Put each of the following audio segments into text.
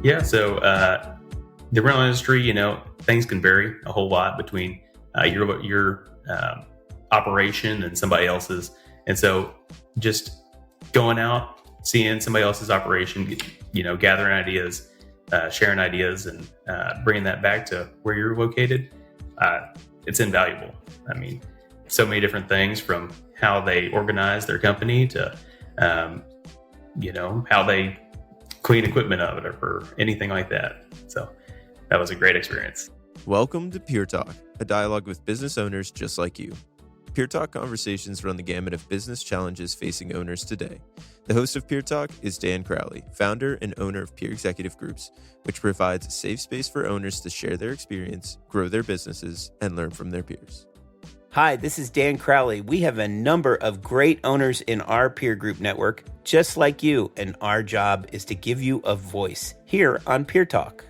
Yeah, so the rental industry, things can vary a whole lot between your operation and somebody else's, and so just going out, seeing somebody else's operation, gathering ideas, sharing ideas, and bringing that back to where you're located, it's invaluable. I mean, so many different things from how they organize their company to, how they clean equipment of it or anything like that. So that was a great experience. Welcome to Pure Talk, a dialogue with business owners just like you. Pure Talk conversations run the gamut of business challenges facing owners today. The host of Pure Talk is Dan Crowley, founder and owner of Pure Executive Groups, which provides a safe space for owners to share their experience, grow their businesses, and learn from their peers. Hi, this is Dan Crowley. We have a number of great owners in our peer group network, just like you, and our job is to give you a voice here on Peer Talk.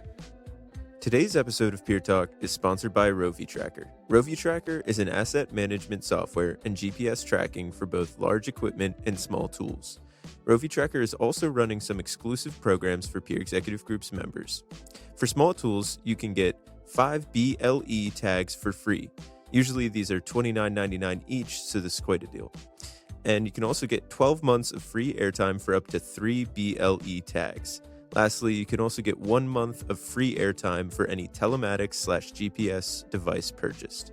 Today's episode of Peer Talk is sponsored by Rovi Tracker. Rovi Tracker is an asset management software and GPS tracking for both large equipment and small tools. Rovi Tracker is also running some exclusive programs for Peer Executive Group's members. For small tools, you can get 5 BLE tags for free. Usually these are $29.99 each, so this is quite a deal. And you can also get 12 months of free airtime for up to 3 BLE tags. Lastly, you can also get 1 month of free airtime for any telematics/GPS device purchased.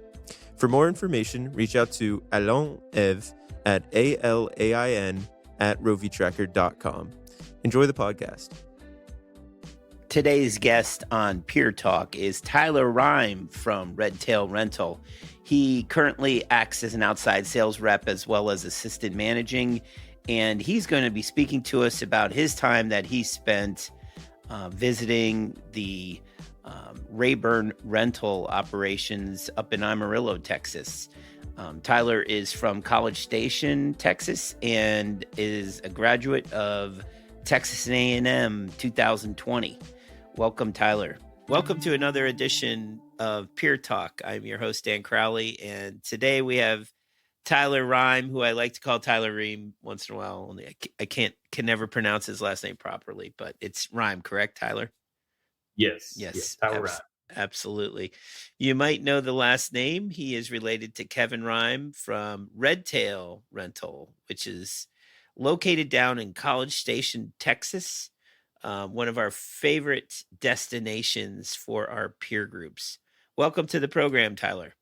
For more information, reach out to Alain Eav at ALAIN@rovitracker.com. Enjoy the podcast. Today's guest on Peer Talk is Tyler Reim from Redtail Rental. He currently acts as an outside sales rep as well as assistant managing, and he's going to be speaking to us about his time that he spent visiting the Rayburn rental operations up in Amarillo, Texas. Tyler is from College Station, Texas, and is a graduate of Texas A&M 2020. Welcome, Tyler. Welcome to another edition of Peer Talk. I'm your host, Dan Crowley, and today we have Tyler Reim, who I like to call Tyler Reim once in a while. Only I can never pronounce his last name properly, but it's Reim, correct, Tyler? Yes, Tyler Reim. Absolutely. You might know the last name. He is related to Kevin Reim from Redtail Rental, which is located down in College Station, Texas. One of our favorite destinations for our peer groups. Welcome to the program, Tyler.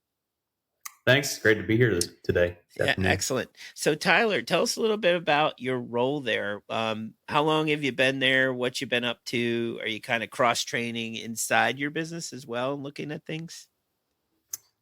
Thanks. Great to be here today. Yeah, excellent. So, Tyler, tell us a little bit about your role there. How long have you been there? What you've been up to? Are you kind of cross-training inside your business as well and looking at things?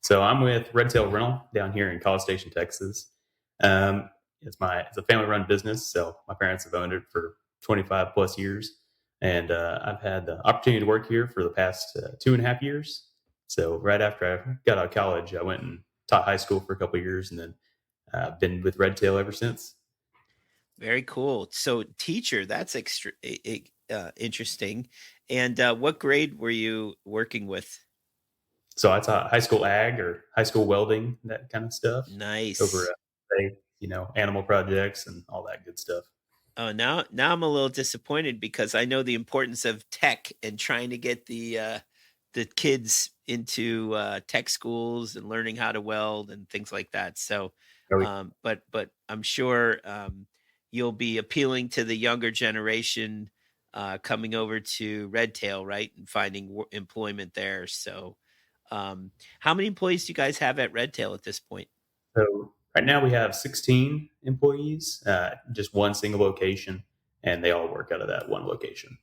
So I'm with Redtail Rental down here in College Station, Texas. It's a family-run business, so my parents have owned it for 25 plus years. And I've had the opportunity to work here for the past 2.5 years. So right after I got out of college, I went and taught high school for a couple of years, and then been with Redtail ever since. Very cool. So teacher, that's interesting. And what grade were you working with? So I taught high school ag or high school welding, that kind of stuff. Nice. Over animal projects and all that good stuff. Oh, now I'm a little disappointed because I know the importance of tech and trying to get the kids into tech schools and learning how to weld and things like that. So, but I'm sure you'll be appealing to the younger generation coming over to Redtail, right, and finding employment there. So, how many employees do you guys have at Redtail at this point? So right now we have 16 employees, just one single location, and they all work out of that one location.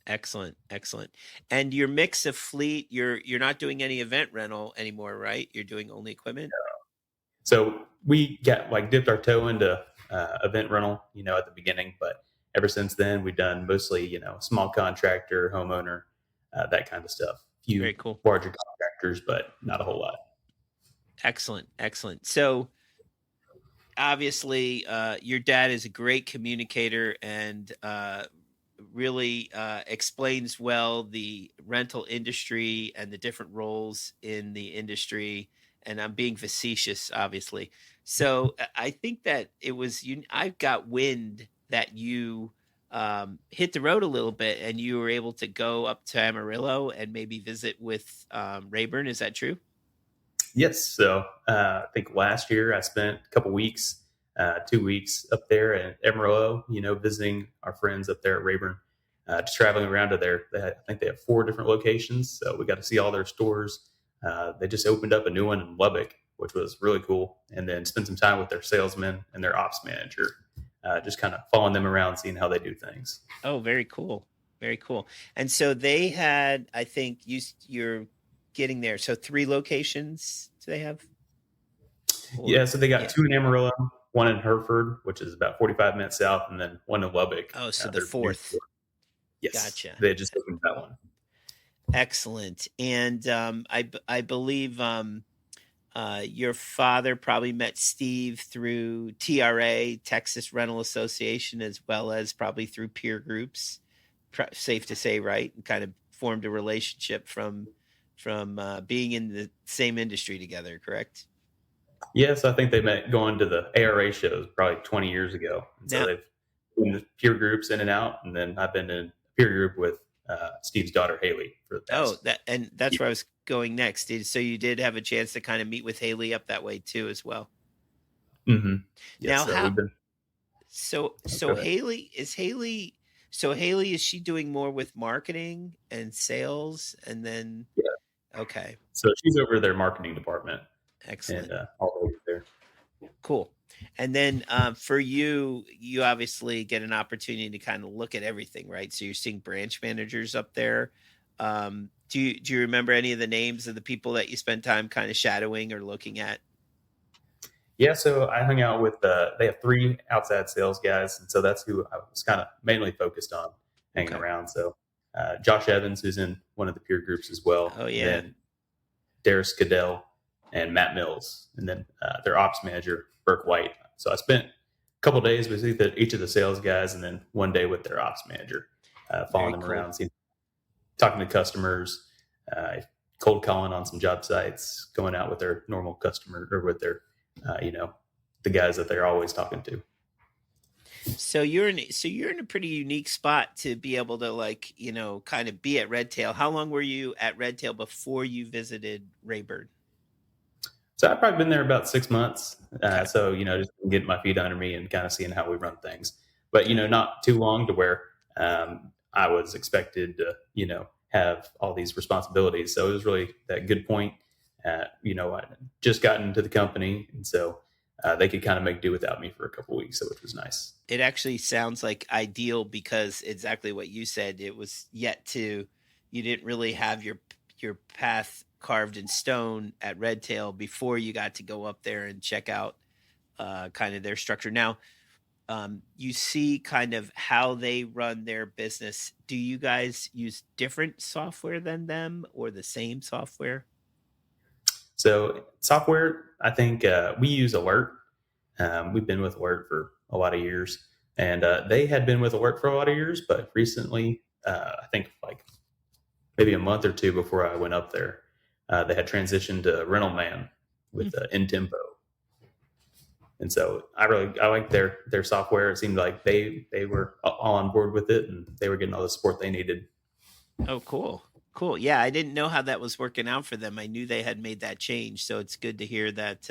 Excellent. And your mix of fleet, you're not doing any event rental anymore, right? You're doing only equipment? So we dipped our toe into event rental, at the beginning, but ever since then we've done mostly, small contractor, homeowner, that kind of stuff. Few Very cool. Larger contractors, but not a whole lot. Excellent. So obviously, your dad is a great communicator and really explains well the rental industry and the different roles in the industry. And I'm being facetious, obviously. So I think that it was I got wind that you hit the road a little bit, and you were able to go up to Amarillo and maybe visit with Rayburn. Is that true? Yes. So I think last year I spent a couple weeks, 2 weeks up there at Amarillo, visiting our friends up there at Rayburn, just traveling around to there. I think they have 4 different locations. So we got to see all their stores. They just opened up a new one in Lubbock, which was really cool. And then spent some time with their salesman and their ops manager, just kind of following them around, seeing how they do things. Oh, very cool. Very cool. And so they had, I think you're getting there. So 3 locations do they have? Yeah, Or so they got yeah. 2 in Amarillo, one in Hereford, which is about 45 minutes south, and then one in Lubbock. Oh, so the Their new 4th. store. Yes, Gotcha. they just opened that one. Excellent. And I believe your father probably met Steve through TRA, Texas Rental Association, as well as probably through peer groups. Safe to say, right? And kind of formed a relationship from being in the same industry together. Correct? Yes, I think they met going to the ARA shows probably 20 years ago, and so Now, they've been in peer groups in and out, and then I've been in a peer group with Steve's daughter Haley for the oh, past that's year. where I was going next. So you did have a chance to kind of meet with Haley up that way too, as well. Mm-hmm. Yes, Now, so how we've been. Oh, so go ahead. Haley is she doing more with marketing and sales, and then Yeah, okay, so she's over their marketing department and excellent, all the way there. cool. And then for you obviously get an opportunity to kind of look at everything, right? So you're seeing branch managers up there. Do you remember any of the names of the people that you spent time kind of shadowing or looking at? Yeah, so I hung out with. They have 3 outside sales guys, and so that's who I was kind of mainly focused on hanging Okay. around. So Josh Evans, who's in one of the peer groups as well, Oh and yeah, then Darius Goodell and Matt Mills, and then their ops manager Burke White. So I spent a couple days with each of the sales guys, and then one day with their ops manager, following very them cool. around, talking to customers, uh, cold calling on some job sites, going out with their normal customer or with their, the guys that they're always talking to. So you're in a pretty unique spot to be able to kind of be at Redtail. How long were you at Redtail before you visited Rayburn? So I've probably been there about 6 months. Okay. So just getting my feet under me and kind of seeing how we run things. But Okay. not too long to where I was expected to have all these responsibilities. So it was really that good point. I just got into the company, and so they could kind of make do without me for a couple weeks, so which was nice. It actually sounds like ideal because exactly what you said. It was yet to you didn't really have your path carved in stone at Redtail before you got to go up there and check out kind of their structure. Now, you see kind of how they run their business. Do you guys use different software than them or the same software? So software, I think we use Alert. We've been with Alert for a lot of years, and they had been with Alert for a lot of years, but recently, I think like maybe a month or two before I went up there, they had transitioned to Rental Man Hmm. with In Tempo, and so I like their software. It seemed like they were all on board with it, and they were getting all the support they needed. Oh, cool. Cool. Yeah, I didn't know how that was working out for them. I knew they had made that change, so it's good to hear that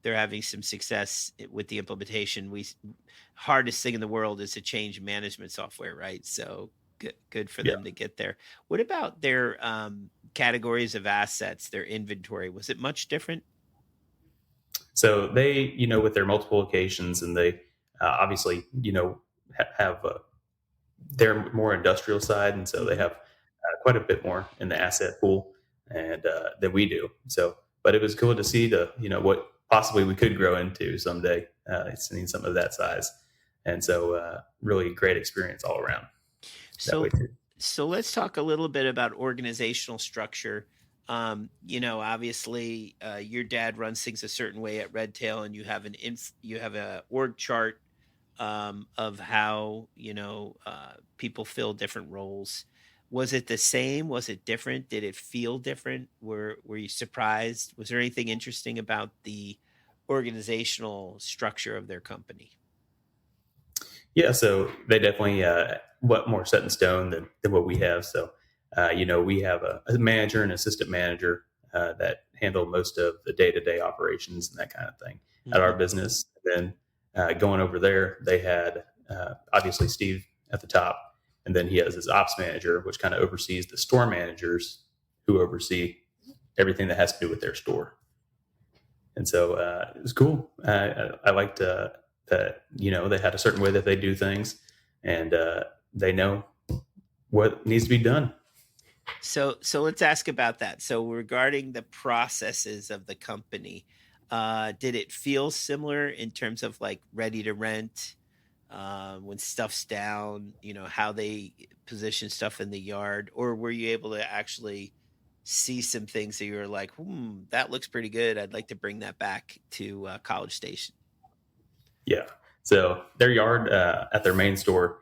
they're having some success with the implementation. Hardest thing in the world is to change management software, right? So good for Yeah. them to get there. What about their categories of assets, their inventory? Was it much different? So they, with their multiple locations, and they obviously, have they're more industrial side, and so they Hmm. have quite a bit more in the asset pool and than we do. So, but it was cool to see what possibly we could grow into someday, seeing some of that size, and so really great experience all around that way So, too. so let's talk a little bit about organizational structure. Obviously, your dad runs things a certain way at Redtail, and you have a org chart of how people fill different roles. Was it the same? Was it different? Did it feel different? Were you surprised? Was there anything interesting about the organizational structure of their company? Yeah, so they definitely what more set in stone than what we have. So, we have a manager and assistant manager that handle most of the day to day operations and that kind of thing at our Mhm. business. And then going over there, they had obviously Steve at the top, and then he has his ops manager, which kind of oversees the store managers who oversee everything that has to do with their store. And so it was cool. I liked that they had a certain way that they do things, and they know what needs to be done. So let's ask about that. So regarding the processes of the company, did it feel similar in terms of like ready to rent, when stuff's down, how they position stuff in the yard, or were you able to actually see some things that you were like, that looks pretty good. I'd like to bring that back to College Station. Yeah. So their yard at their main store,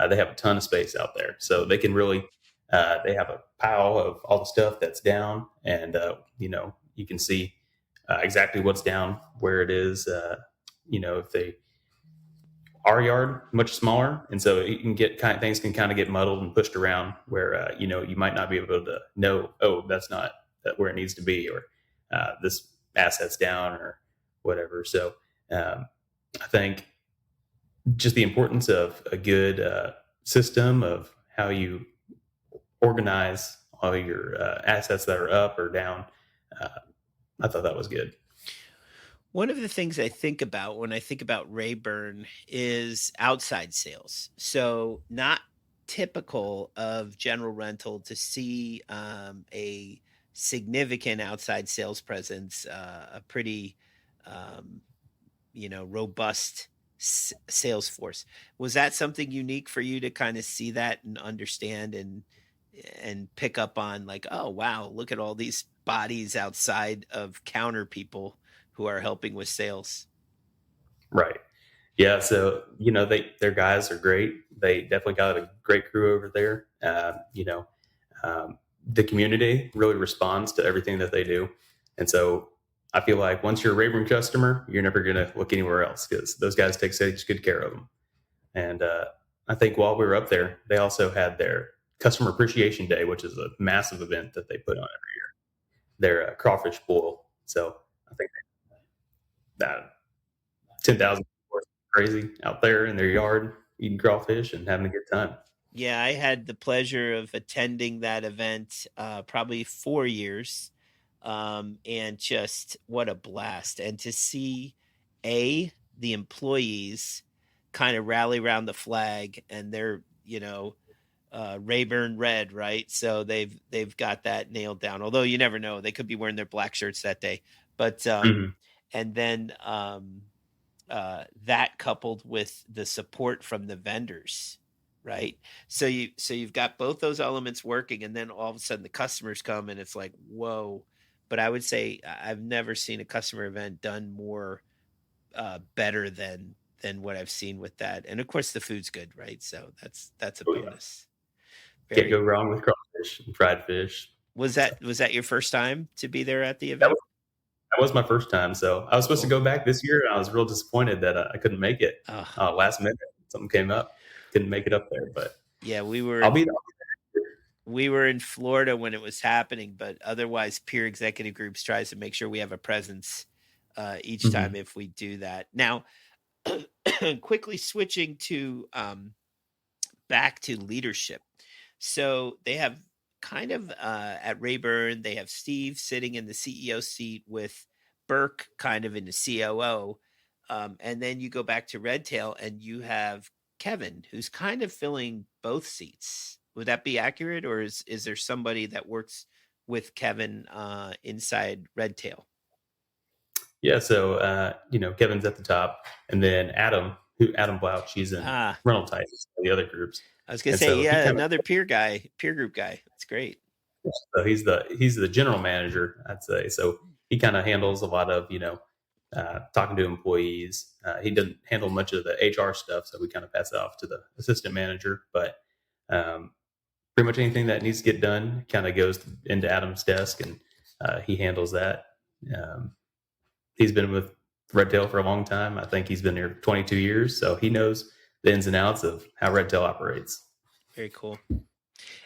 they have a ton of space out there, so they can really. They have a pile of all the stuff that's down, and you can see exactly what's down, where it is. If they our yard much smaller, and so you can get things can kind of get muddled and pushed around where you might not be able to know, oh, that's not where it needs to be, or this asset's down or whatever. So I think just the importance of a good system of how you organize all your assets that are up or down. uh, I thought that was good. One of the things I think about when I think about Rayburn is outside sales. So, not typical of general rental to see a significant outside sales presence, a pretty um, robust sales force. Was that something unique for you to kind of see that and understand and pick up on, like, oh wow, look at all these bodies outside of counter people who are helping with sales? Right. Yeah, so their guys are great. They definitely got a great crew over there. The community really responds to everything that they do, and so I feel like once you're a Rayburn customer, you're never going to look anywhere else because those guys take such good care of them. And I think while we were up there, they also had their Customer Appreciation Day, which is a massive event that they put on every year. Their crawfish boil. So I think that 10,000 people are crazy out there in their yard eating crawfish and having a good time. Yeah, I had the pleasure of attending that event, probably 4 years, and just what a blast! And to see the employees kind of rally around the flag, and they're Rayburn red, right? So they've got that nailed down. Although you never know, they could be wearing their black shirts that day. But Mhm. and then that coupled with the support from the vendors, right? So you've got both those elements working, and then all of a sudden the customers come, and it's like, whoa. But I would say I've never seen a customer event done more better than what I've seen with that. And of course the food's good, right? So that's a Oh, yeah. bonus. Can't Very go wrong with crawfish and fried fish. Was So that your first time to be there at the that event? was, that was my first time. So I was supposed to Cool. go back this year, and I was real disappointed that I couldn't make it. Oh, Last minute, something came up, couldn't make it up there. But yeah, we were I'll in be there. we were in Florida when it was happening, but otherwise Peer Executive Groups tries to make sure we have a presence each time Mhm. if we do that. Now, quickly switching to back to leadership. So they have kind of at Rayburn, they have Steve sitting in the CEO seat with Burke kind of in the COO. And then you go back to Redtail and you have Kevin, who's kind of filling both seats. Would that be accurate? Or is there somebody that works with Kevin inside Redtail? Yeah, so Kevin's at the top, and then Adam Blouch, he's in Ah, rental types, the other groups, I was gonna and say, so he yeah, kind of another peer group guy. That's great. so he's the general manager, I'd say. So he kind of handles a lot of talking to employees. He doesn't handle much of the HR stuff, so we kind of pass it off to the assistant manager. But um, pretty much anything that needs to get done kind of goes into Adam's desk, and he handles that. Um, he's been with Redtail for a long time. I think he's been here 22 years, so he knows the ins and outs of how Red Tail operates. Very cool.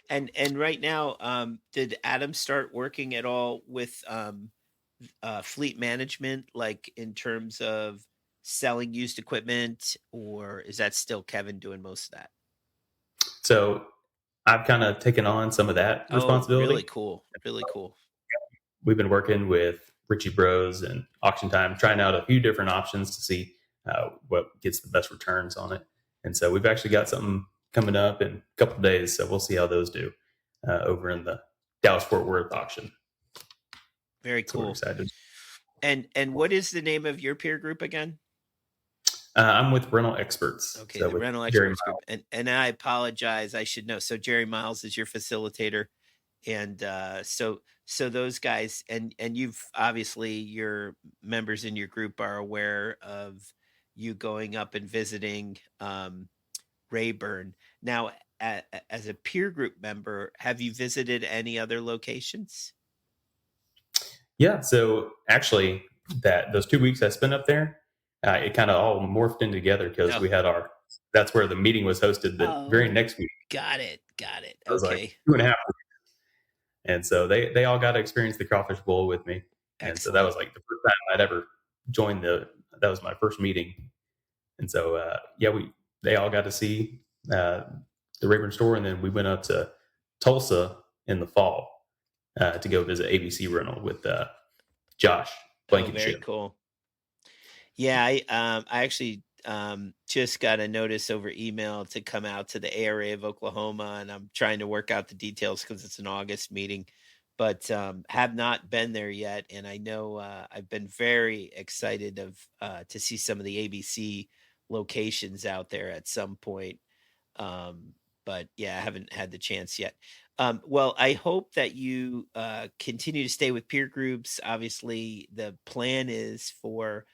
And right now, did Adam start working at all with fleet management, like in terms of selling used equipment, or is that still Kevin doing most of that? So I've kind of taken on some of that responsibility. Really cool. Really cool. We've been working with Richie Bros and Auction Time, trying out a few different options to see what gets the best returns on it. And so we've actually got something coming up in a couple of days. So we'll see how those do over in the Dallas-Fort Worth auction. Very So we're cool. excited. And what is the name of your peer group again? I'm with Rental Experts. Okay, so the Rental Experts group. And I apologize, I should know. So Jerry Miles is your facilitator. And so those guys, and you've obviously, your members in your group are aware of you going up and visiting Rayburn. Now, as a peer group member, have you visited any other locations? Yeah. So actually, those 2 weeks I spent up there, it kind of all morphed in together because we had that's where the meeting was hosted the very next week. Got it. It was like 2.5 weeks. And so they all got to experience the Crawfish Bowl with me. Excellent. And so that was like the first time I'd ever joined that was my first meeting. And so, they all got to see the Rayburn store. And then we went up to Tulsa in the fall to go visit ABC Rental with Josh Blankenship. Very cool. Yeah, I actually just got a notice over email to come out to the ARA of Oklahoma, and I'm trying to work out the details because it's an August meeting, but have not been there yet. And I know I've been very excited to see some of the ABC locations out there at some point. But yeah, I haven't had the chance yet. Well, I hope that you continue to stay with peer groups. Obviously, the plan is for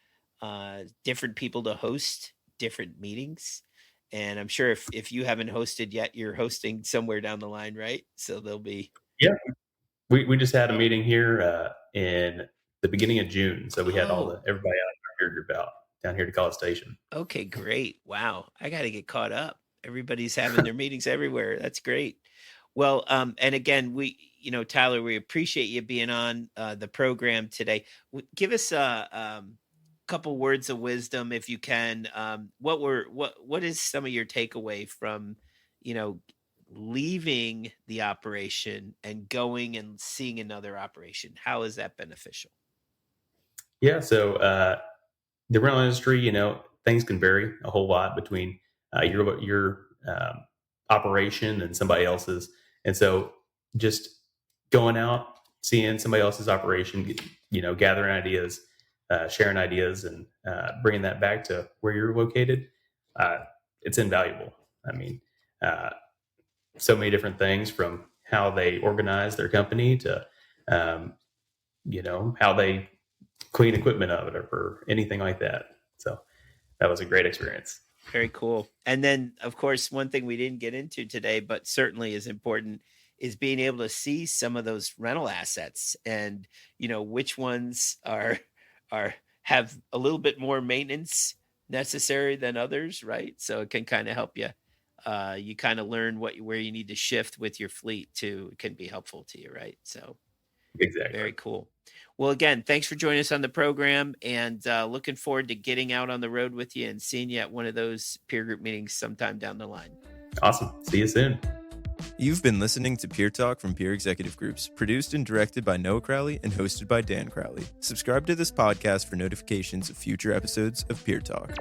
different people to host different meetings. And I'm sure if you haven't hosted yet, you're hosting somewhere down the line, right? So there'll be. Yeah. We just had a meeting here in the beginning of June. So we had everybody out of our peer group out down here to College Station. Okay, great. Wow. I got to get caught up. Everybody's having their meetings everywhere. That's great. Well, and again, Tyler, we appreciate you being on the program today. Give us a couple words of wisdom, if you can. What is some of your takeaway from, leaving the operation and going and seeing another operation? How is that beneficial? Yeah. So the rental industry, things can vary a whole lot between your operation and somebody else's. And so just going out, seeing somebody else's operation, gathering ideas, sharing ideas, and bringing that back to where you're located, it's invaluable. I mean, so many different things, from how they organize their company to, how they clean equipment of it or anything like that. So that was a great experience. Very cool. And then, of course, one thing we didn't get into today, but certainly is important, is being able to see some of those rental assets and, which ones have a little bit more maintenance necessary than others, right? So it can kind of help you. You kind of learn where you need to shift with your fleet too. It can be helpful to you, right? So exactly. Very cool. Well, again, thanks for joining us on the program, and looking forward to getting out on the road with you and seeing you at one of those peer group meetings sometime down the line. Awesome. See you soon. You've been listening to Peer Talk from Peer Executive Groups, produced and directed by Noah Crowley and hosted by Dan Crowley. Subscribe to this podcast for notifications of future episodes of Peer Talk.